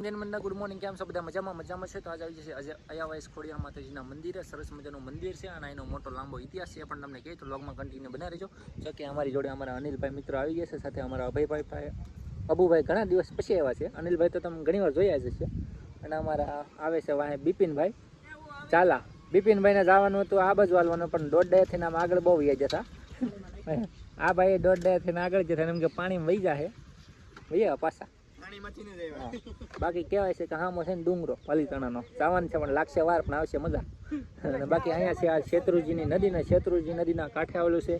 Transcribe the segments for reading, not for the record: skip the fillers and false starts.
Good morning, કેમ છો બધા? મજામાં છે. તો આજે આવી જશે અયાવાઈસ ખોડિયાર માતાજીના મંદિરે. સરસ મજાનું મંદિર છે અને એનો મોટો લાંબો ઇતિહાસ છે, પણ તમને કહે તો વ્લોગમાં કન્ટિન્યુ બના રહેજો. જો કે અમારી જોડે અમારા અનિલભાઈ મિત્રો આવી ગયા છે, સાથે અમારા અભયભાઈ અબુભાઈ ઘણા દિવસ પછી આવ્યા છે. અનિલભાઈ તો તમે ઘણી વાર જોયા જ છે. અને અમારા આવે છે વાહે બિપિનભાઈ ચાલા. બિપિનભાઈને જવાનું હતું આ બાજુ હાલવાનું, પણ દોઢ ડેથી આમ આગળ બહુ વ્યા જતા. આ ભાઈ દોઢ ડેથી આગળ જતા એમ કે પાણી વહી જાય ભૈયા પાછા. બાકી કહેવાય છે કે હામો છે ને ડુંગરો પાલીતાણાનો જવાનું છે, પણ લાગશે વાર પણ આવશે મજા. અને બાકી અહીંયા છે આ શેત્રુજીની નદી, ને શેત્રુજી નદીના કાંઠે આવેલું છે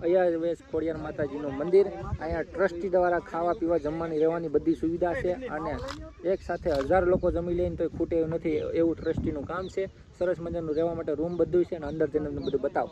અયાવાઈસ ખોડિયાર માતાજીનું મંદિર. અહીંયા ટ્રસ્ટી દ્વારા ખાવા પીવા જમવાની રહેવાની બધી સુવિધા છે, અને એક સાથે 1000 લોકો જમી લઈને તો ખૂટે એવું નથી એવું ટ્રસ્ટીનું કામ છે. સરસ મજાનું રહેવા માટે રૂમ બધું છે, અને અંદર જઈને બધું બતાવો.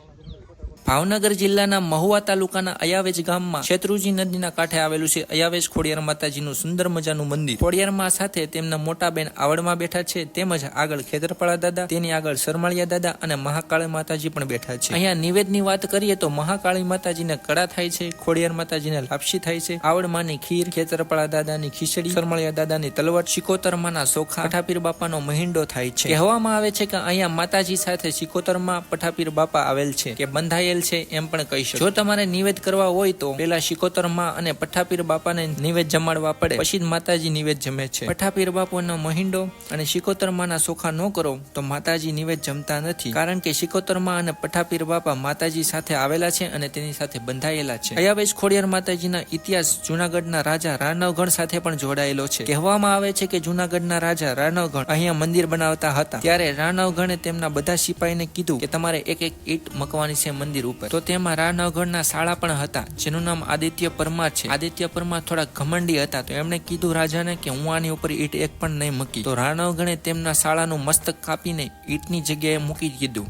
ભાવનગર જિલ્લાના મહુવા તાલુકાના અયાવેજ ગામમાં શેત્રુજી નદીના કાંઠે આવેલું છે અયાવેજ ખોડિયાર માતાજીનું સુંદર મજાનું મંદિર. ખોડિયારમાં સાથે તેમના મોટા બેન આવડમાં બેઠા છે, તેમજ આગળ ખેતરપાળા દાદા, તેની આગળ સરમાળિયા દાદા અને મહાકાળી માતાજી પણ બેઠા છે. અહીંયા નિવેદની વાત કરીએ તો મહાકાળી માતાજીને કડા થાય છે, ખોડિયાર માતાજીને લાપસી થાય છે, આવડમાંની ખીર, ખેતરપાળા દાદાની ખીચડી, સરમાળિયા દાદાની તલવટ, શિકોતરમાંના સોખા, પઠાપીર બાપાનો મહિંડો થાય છે. કહેવામાં આવે છે કે અહીંયા માતાજી સાથે શિકોતરમાં પઠાપીર બાપા આવેલ છે કે બંધાયેલ છે એમ પણ કહી શકો. જો તમારે નિવેદ કરવા હોય તો પેલા શિકોતરમાં અને પઠાપીર બાપાને નિવેદ જમાડવા પડે, પછી જ માતાજી નિવેદ જમે છે. પઠાપીર બાપાનો મહિંડો અને શિકોતરમાંના સોખા ન કરો તો માતાજી નિવેદ જમતા નથી, કારણ કે શિકોતરમાં અને પઠાપીર બાપા માતાજી સાથે આવેલા છે અને તેની સાથે બંધાયેલા છે. અયાવેજ ખોડિયાર માતાજીના ઇતિહાસ જૂનાગઢના રાજા રાનવગણ સાથે પણ જોડાયેલો છે. કહેવામાં આવે છે કે જૂનાગઢના રાજા રાનવગણ અહીંયા મંદિર બનાવતા હતા, ત્યારે રાનવગણે તેમના બધા સિપાહીને કીધું કે તમારે એક એક ઈંટ મૂકવાની છે મંદિર ઉપર. તો તેમાં રાનવગઢના શાળા પણ હતા, જેનું નામ આદિત્ય પરમાર છે. આદિત્ય પરમાર થોડા ઘમંડી હતા, તો એમણે કીધું રાજાને કે હું આની ઉપર ઈંટ એક પણ નહીં મૂકી. તો રાનવગણે તેમના શાળાનું મસ્તક કાપીને ઈંટની જગ્યાએ મૂકી દીધું,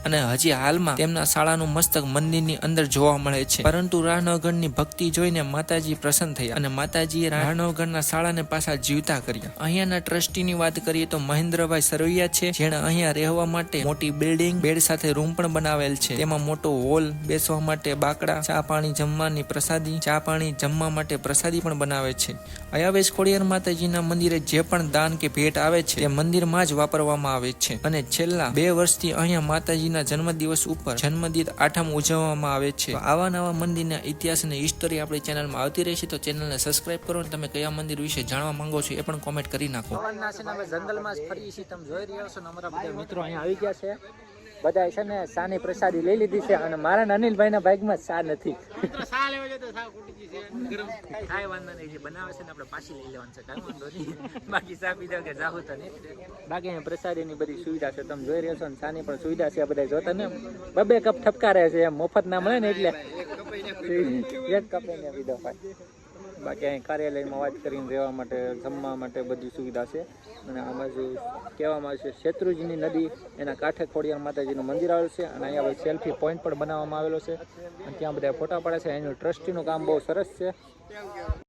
અને હજી હાલમાં તેમના શાળાનું મસ્તક મંદિરની અંદર જોવા મળે છે. પરંતુ રાનવગણની ભક્તિ જોઈને માતાજી પ્રસન્ન થયા, અને માતાજીએ રાનવગણના શાળાને પાછા જીવતા કર્યા. અહીંયાના ટ્રસ્ટીની વાત કરીએ તો મહેન્દ્રભાઈ સરવૈયા છે, જેણે અહીંયા રહેવા માટે મોટી બિલ્ડિંગ, બેડ સાથે રૂમ પણ બનાવેલ છે. તેમાં મોટો હોલ, બેસવા માટે બાકડા, ચા પાણી જમવાની પ્રસાદી, ચા પાણી જમવા માટે પ્રસાદી પણ બનાવે છે. અયાવેજ ખોડિયાર માતાજીના મંદિરે જે પણ દાન કે ભેટ આવે છે તે મંદિરમાં જ વાપરવામાં આવે છે. અને છેલ્લા 2 વર્ષથી અહીંયા માતાજીના જન્મદિવસ ઉપર જન્મદિન 8મ ઉજવવામાં આવે છે. આવા નવા મંદિરના ઇતિહાસ અને હિસ્ટોરી આપણી ચેનલમાં આવતી રહેશે, તો ચેનલને સબસ્ક્રાઇબ કરો, અને તમે કયા મંદિર વિશે જાણવા માંગો છો એ પણ કોમેન્ટ કરી નાખો. જંગલમાં જ ફરી છીએ, તમે જોઈ રહ્યા છો. અમારા બધા મિત્રો અહીંયા આવી ગયા છે. બધા છે ને સાની પ્રસાદી લઈ લીધી છે, અને મારા અનિલભાઈ ના ભાગમાં સા નથી. કાંઈ વાંધો નહીં, જે બનાવે છે ને આપણે પાછી લઈ લેવાનું છે, કાંઈ વાંધો નહીં. બાકી સા પીધા કે જાહુ તો નહીં. બાકી અહીંયા પ્રસાદીની બધી સુવિધા છે, તમે જોઈ રહ્યા છો. અને સાની પણ સુવિધા છે. બધા જોતા ને 2 કપ ઠપકારે છે, એમ મફત ના મળે ને એટલે એક કપ એને પીધો ભાઈ. બાકી અહીં કાર્યાલયમાં વાત કરીને રહેવા માટે, જમવા માટે બધી સુવિધા છે. અને આ બાજુ કહેવામાં આવે છે શેત્રુજીની નદી, એના કાંઠે ખોડિયાર માતાજીનું મંદિર આવેલું છે. અને અહીંયા સેલ્ફી પોઈન્ટ પણ બનાવવામાં આવેલો છે, અને ત્યાં બધા ફોટા પડે છે. એનું ટ્રસ્ટીનું કામ બહુ સરસ છે.